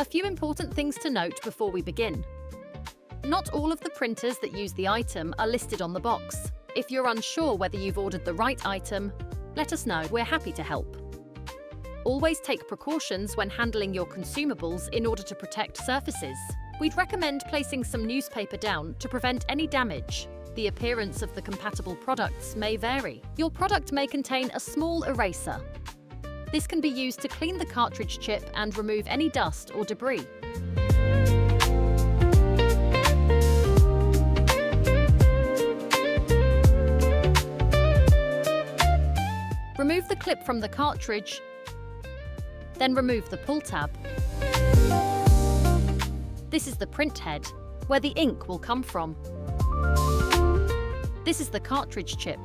A few important things to note before we begin. Not all of the printers that use the item are listed on the box. If you're unsure whether you've ordered the right item, let us know. We're happy to help. Always take precautions when handling your consumables in order to protect surfaces. We'd recommend placing some newspaper down to prevent any damage. The appearance of the compatible products may vary. Your product may contain a small eraser. This can be used to clean the cartridge chip and remove any dust or debris. Remove the clip from the cartridge, then remove the pull tab. This is the print head, where the ink will come from. This is the cartridge chip.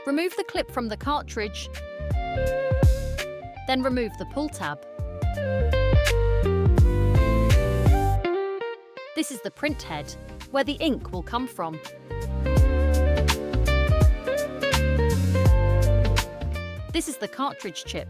Remove the clip from the cartridge, then remove the pull tab. This is the print head, where the ink will come from. This is the cartridge chip.